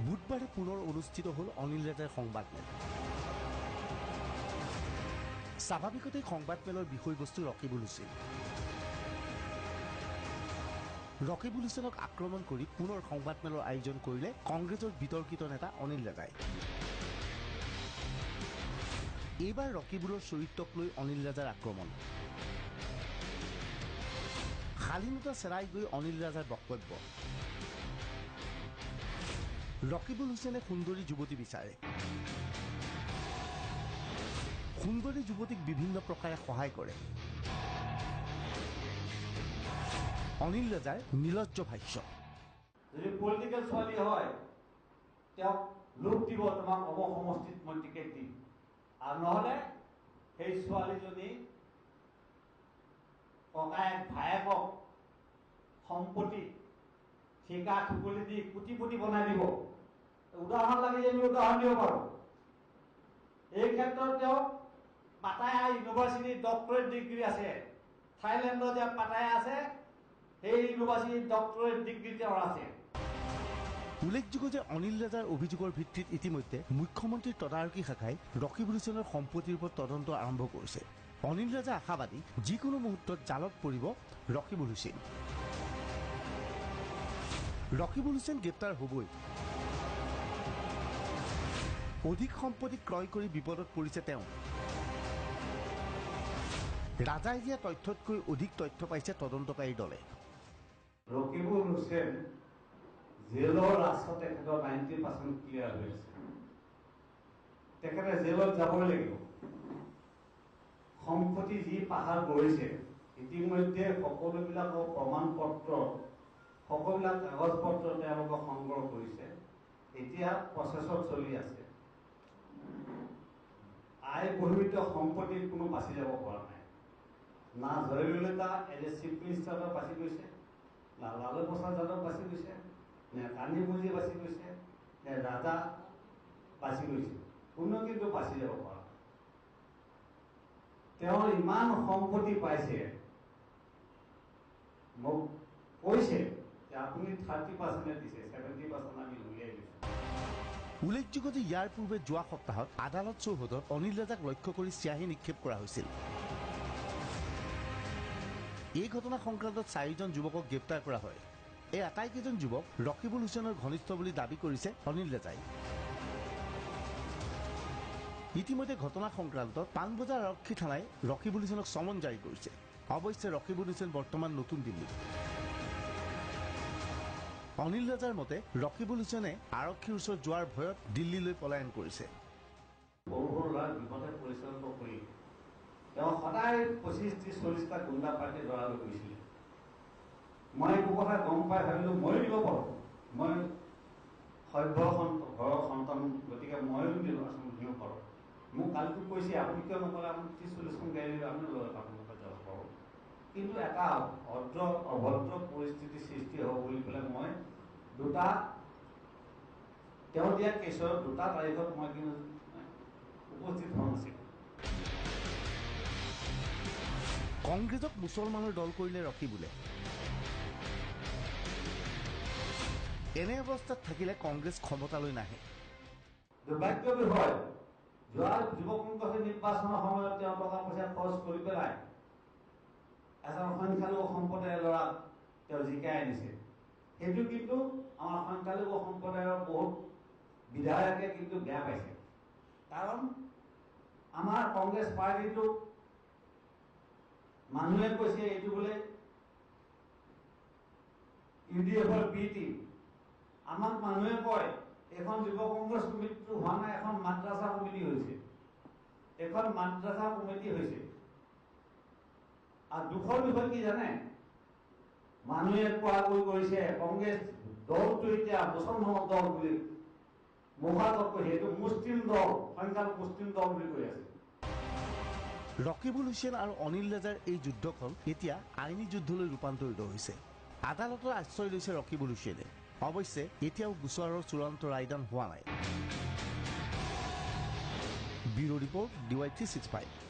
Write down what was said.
বুধবাৰে পুনৰ অনুষ্ঠিত হ'ল অনিল ৰাজাৰ সংবাদমেল। স্বাভাৱিকতে সংবাদমেলৰ বিষয়বস্তু ৰকিবুল হুছেইন। ৰকিবুল হুছেইনক আক্ৰমণ কৰি পুনৰ সংবাদমেলৰ আয়োজন কৰিলে কংগ্ৰেছৰ বিতৰ্কিত নেতা অনিল ৰাজাই। এইবাৰ ৰকিবুলৰ চৰিত্ৰক লৈ অনিল ৰাজাৰ আক্ৰমণ। শালীনতা চেৰাই গৈ অনিল ৰাজাৰ বক্তব্য। ৰকিবুল হুছেইনে সুন্দৰী যুৱতী বিচাৰে। সুন্দৰী যুৱতীক বিভিন্ন প্ৰকাৰে সহায় কৰে। অনিল ৰাজাৰ নিলজ্জ ভাষ্য। যদি পলিটিকেল ছোৱালী হয় তেওঁক লোক দিব, তোমাক সমষ্টিত মই টিকেট দিম, আৰু নহ'লে সেই ছোৱালীজনী ককায়েক ভায়েকক সম্পত্তি ঠিকা খুকলি দি কোটিপতি বনাই দিব। উদাহৰণ লাগি আমি উদাহৰণ দিব পাৰোঁ। এই ক্ষেত্ৰত তেওঁ পাটায়া ইউনিভাৰ্চিটিৰ ডক্টৰেট ডিগ্ৰী আছে। থাইলেণ্ডত যে পাটায়া আছে, সেই ইউনিভাৰ্চিটিৰ ডক্টৰেট ডিগ্ৰী তেওঁৰ আছে। উল্লেখযোগ্য যে অনিল ৰাজাৰ অভিযোগৰ ভিত্তিত ইতিমধ্যে মুখ্যমন্ত্ৰীৰ তদাৰকী শাখাই ৰকিবুল হুছেইনৰ সম্পত্তিৰ ওপৰত তদন্ত আৰম্ভ কৰিছে। অনিল ৰাজা আশাবাদী যিকোনো মুহূৰ্তত জালত পৰিব ৰকিবুল হুছেইন। ৰকিবুল হুছেইন গ্ৰেপ্তাৰ হ'বই। অধিক সম্পত্তি ক্ৰয় কৰি বিপদত পৰিছে তেওঁ। ৰাজাই দিয়া তথ্যতকৈ অধিক তথ্য পাইছে তদন্তকাৰী দলে। ৰকিবুল হুছেইন জেলৰ ৰাস্তা তেখেতৰ 90% ক্লিয়াৰ হৈছে। তেখেতে জেলত যাবই লাগিব। সম্পত্তি যি পাহাৰ কৰিছে ইতিমধ্যে সকলোবিলাকৰ প্ৰমাণ পত্ৰ, সকলোবিলাক কাগজ পত্ৰ তেওঁলোকে সংগ্ৰহ কৰিছে। এতিয়া প্ৰচেছত চলি আছে। আয় বহিৰ্ভূত সম্পত্তিত কোনো বাচি যাব পৰা নাই। না জয়ললিতা এজ এ চিফ মিনিষ্টাৰৰ বাচি গৈছে, না লালু প্ৰসাদ যাদৱ বাচি গৈছে, নে কানিমুজি বাচি গৈছে, নে ৰাজা বাচি গৈছে, কোনো কিন্তু বাচি যাব পৰা নাই। তেওঁৰ ইমান সম্পত্তি পাইছে, মোক কৈছে যে আপুনি 30% দিছে, 70% আমি উলিয়াই দিছোঁ। উল্লেখযোগ্য যে ইয়াৰ পূৰ্বে যোৱা সপ্তাহত আদালত চৌহদত অনিল ৰাজাক লক্ষ্য কৰি চিয়াহী নিক্ষেপ কৰা হৈছিল। এই ঘটনা সংক্ৰান্তত 4জন যুৱকক গ্ৰেপ্তাৰ কৰা হয়। এই আটাইকেইজন যুৱক ৰকিবুল হুছেইনৰ ঘনিষ্ঠ বুলি দাবী কৰিছে অনিল ৰাজাই। ইতিমধ্যে ঘটনা সংক্ৰান্তত পাণবজাৰ আৰক্ষী থানাই ৰকিবুল হুছেইনক চমন জাৰি কৰিছে। অৱশ্যে ৰকিবুল হুছেইন বৰ্তমান নতুন দিল্লীত। অনিল ৰাজাৰ মতে ৰকিবুল হুছেইনে আৰক্ষীৰ ওচৰত যোৱাৰ ভয়ত দিল্লীলৈ পলায়ন কৰিছে। সৰু সৰু ল'ৰাক বিপথে পৰিচালিত কৰি তেওঁ সদায় 25-40টা গুণ্ডা পাৰ্টি লৰালৈ গৈছিলে। মই একো কথা গম পাই ভাবিলোঁ ময়ো দিব পাৰোঁ। মই সভ্য ঘৰৰ সন্তান, গতিকে ময়ো দিব পাৰোঁ। মোক কালিতো কৈছে আপুনি কিয় নকলে, আপুনি 30-40খন গাড়ী লৈ আপুনি লৈ আপোনালোকে যাব পাৰোঁ। কিন্তু এটা অভদ্ৰ পৰিস্থিতি সৃষ্টি হ'ব বুলি পেলাই মই তেওঁ দিয়া কেছৰ 2টা তাৰিখত মই কিন্তু উপস্থিত হোৱা নাছিলোঁ। কংগ্ৰেছক মুছলমানৰ দল কৰিলে ৰকিবুলে। এনে অৱস্থাত থাকিলে কংগ্ৰেছ ক্ষমতালৈ নাহে। দুৰ্ভাগ্যৰ বিষয়, যোৱা যুৱ কংগ্ৰেছ নিৰ্বাচনৰ সময়ত তেওঁ টকা পইচা খৰচ কৰি পেলাই এজন সংখ্যালঘু সম্প্ৰদায়ৰ ল'ৰাক তেওঁ জিকাই আনিছে। সেইটো কিন্তু আমাৰ সংখ্যালঘু সম্প্ৰদায়ৰ বহুত বিধায়কে কিন্তু বেয়া পাইছে। কাৰণ আমাৰ কংগ্ৰেছ পাৰ্টিটো মানুহে কৈছে এইটো বোলে UDFৰ বি টিম। আমাক মানুহে কয় এখন যুৱ কংগ্ৰেছ কমিটিটো হোৱা নাই, এখন মাদ্ৰাছা কমিটি হৈছে। এখন মাদ্ৰাছা কমিটি হৈছে। আৰু দুখৰ বিষয় কি জানে, মানুহে কোৱাকৈ কৰিছে কংগ্ৰেছ দলটো এতিয়া মুছলমানৰ দল বুলি মুখাগত কৈছে, এইটো মুছলিম দল, সংখ্যালঘু মুছলিম দল বুলি কৈ আছে। ৰকিবুল হুছেইন আৰু অনিল ৰাজাৰ এই যুদ্ধখন এতিয়া আইনী যুদ্ধলৈ ৰূপান্তৰিত হৈছে। আদালতৰ আশ্ৰয় লৈছে ৰকিবুল হুছেইনে। অৱশ্যে এতিয়াও গোচৰৰ চূড়ান্ত ৰায়দান হোৱা নাই। Bureau' report DY365।